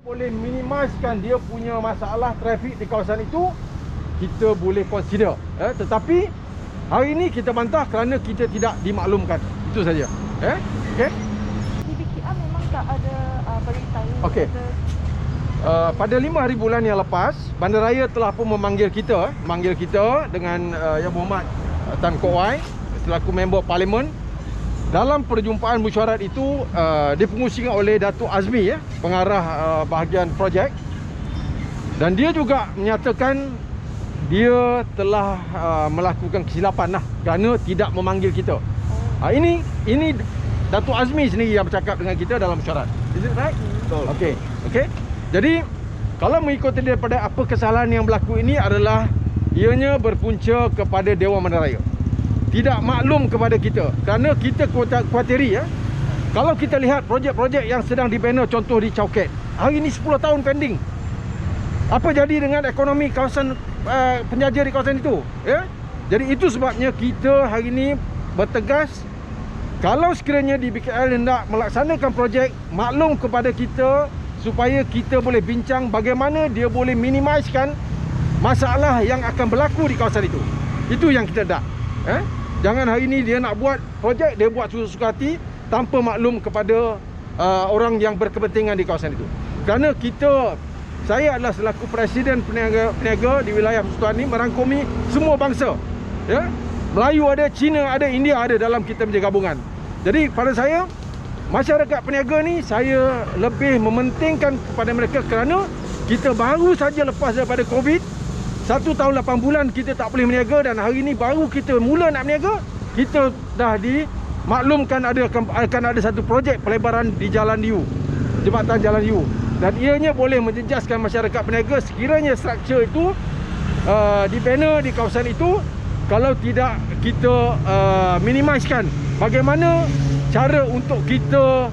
boleh minimizekan dia punya masalah trafik di kawasan itu, kita boleh consider. Tetapi hari ini kita bantah kerana kita tidak dimaklumkan. Itu saja. Okey. DBKL memang tak ada beritahu. Okey. Pada 5 hari bulan yang lepas, Bandaraya telah pun memanggil kita dengan Yang Berhormat Tan Kok Wai selaku member parlimen. Dalam perjumpaan mesyuarat itu dipengusikan oleh Datuk Azmi, pengarah bahagian projek, dan dia juga menyatakan dia telah melakukan kesilapan kerana tidak memanggil kita. Ini Datuk Azmi sendiri yang bercakap dengan kita dalam mesyuarat. Is it right? Betul. Okey. Jadi kalau mengikuti daripada apa kesalahan yang berlaku ini adalah ianya berpunca kepada Dewan Bandaraya. Tidak maklum kepada kita, kerana kita kuatiri kalau kita lihat projek-projek yang sedang dibina, contoh di Chowket, hari ini 10 tahun pending. Apa jadi dengan ekonomi kawasan penjaja di kawasan itu? Jadi itu sebabnya kita hari ini bertegas, kalau sekiranya DBKL hendak melaksanakan projek, maklum kepada kita supaya kita boleh bincang bagaimana dia boleh minimizekan masalah yang akan berlaku di kawasan itu. Itu yang kita nak. Jangan hari ini dia nak buat projek, dia buat suka-suka hati tanpa maklum kepada orang yang berkepentingan di kawasan itu. Kerana saya adalah selaku Presiden Peniaga di wilayah Persekutuan ini merangkumi semua bangsa. Melayu ada, Cina ada, India ada dalam kita punya gabungan. Jadi pada saya, masyarakat peniaga ni saya lebih mementingkan kepada mereka kerana kita baru saja lepas daripada Covid. 1 tahun 8 bulan kita tak boleh berniaga, dan hari ini baru kita mula nak berniaga. Kita dah dimaklumkan akan ada satu projek pelebaran di Jalan Liu, Jembatan Jalan Liu, dan ianya boleh menjejaskan masyarakat peniaga sekiranya struktur itu dibina di kawasan itu. Kalau tidak kita minimizekan bagaimana cara untuk kita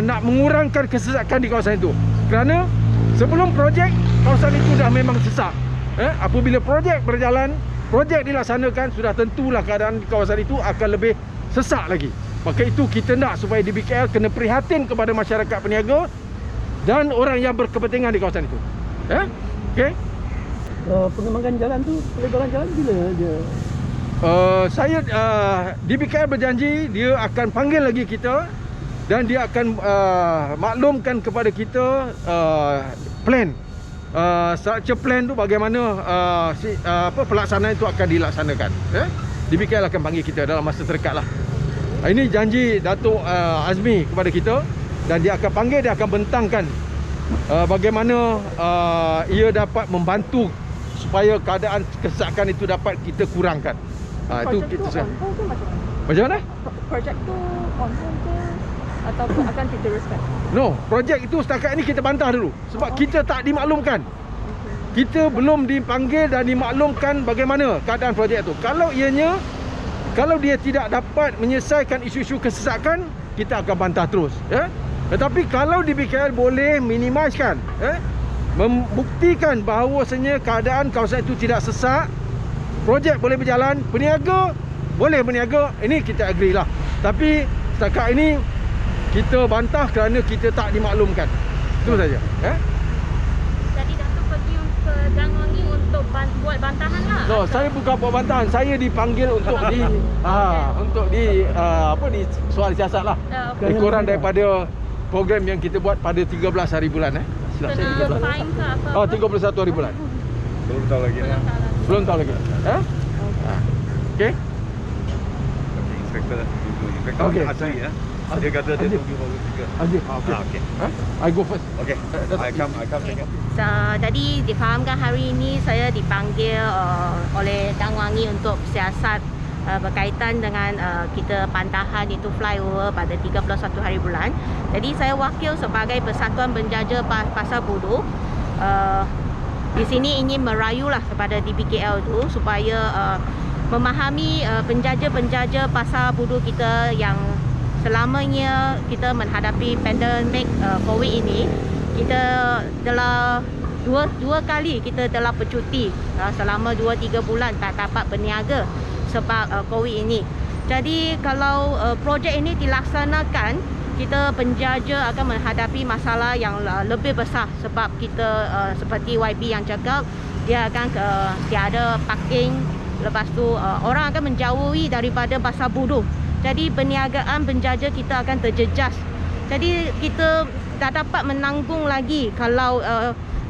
nak mengurangkan kesesakan di kawasan itu. Kerana sebelum projek, kawasan itu dah memang sesak. Apabila projek berjalan, projek dilaksanakan, sudah tentulah keadaan di kawasan itu akan lebih sesak lagi. Maka itu kita nak supaya DBKL kena prihatin kepada masyarakat peniaga dan orang yang berkepentingan di kawasan itu. Okey. Pengembangan jalan tu, pelebaran jalan bila dia? DBKL berjanji dia akan panggil lagi kita dan dia akan maklumkan kepada kita plan, structure plan tu bagaimana pelaksanaan itu akan dilaksanakan. DBKL akan panggil kita dalam masa terdekat lah. Ini janji Datuk Azmi kepada kita, dan dia akan panggil, dia akan bentangkan bagaimana ia dapat membantu supaya keadaan kesesakan itu dapat kita kurangkan. Itu kita macam mana? Projek tu on hold ke ataupun akan diteruskan? No, projek itu setakat ini kita bantah dulu sebab kita tak dimaklumkan. Kita belum dipanggil dan dimaklumkan bagaimana keadaan projek itu. Kalau dia tidak dapat menyelesaikan isu-isu kesesakan, kita akan bantah terus. Tetapi kalau DBKL boleh minimizekan, membuktikan bahawasanya keadaan kawasan itu tidak sesak, projek boleh berjalan, peniaga boleh berniaga, ini kita agree lah. Tapi setakat ini kita bantah kerana kita tak dimaklumkan. Itu saja. Jadi Datuk pergi ke Gangwangi untuk buat bantahan lah? No, saya bukan buat bantahan, saya dipanggil untuk di soal siasat lah. Kurang daripada program yang kita buat pada 13 hari bulan. Silap saya 13. Fine ke apa? 31 hari bulan. Belum tahu lagi. Belum tahu lagi. Okey. Inspektor Okey. Azri dia kata dia tunggu baru juga. Okey. I go first. Okey. I come second. Jadi difahamkan hari ini saya dipanggil oleh Gangwangi untuk siasat berkaitan dengan kita pantahan itu flyover pada 31 hari bulan. Jadi saya wakil sebagai Persatuan Penjaja Pasar Buruh. Di sini ingin merayulah kepada DBKL itu supaya memahami penjaja-penjaja pasar buruh kita yang selamanya kita menghadapi pandemik COVID ini. Kita telah dua kali kita telah bercuti selama 2-3 bulan tak dapat berniaga sebab COVID ini. Jadi kalau projek ini dilaksanakan, kita penjaja akan menghadapi masalah yang lebih besar sebab kita seperti YB yang cakap, dia akan tiada parking. Lepas tu orang akan menjauhi daripada pasar buruh. Jadi perniagaan penjaja kita akan terjejas. Jadi kita tak dapat menanggung lagi kalau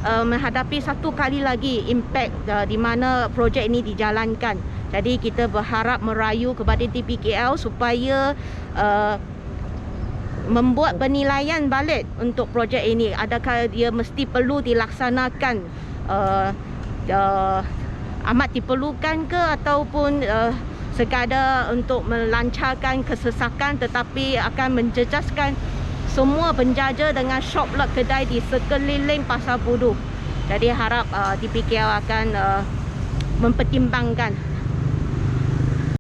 menghadapi satu kali lagi impak di mana projek ini dijalankan. Jadi kita berharap merayu kepada TPKL supaya membuat penilaian balik untuk projek ini. Adakah dia mesti perlu dilaksanakan, amat diperlukan ke, ataupun sekadar untuk melancarkan kesesakan tetapi akan menjejaskan semua penjaja dengan shop lot kedai di sekeliling pasar buruh. Jadi harap TPKL akan mempertimbangkan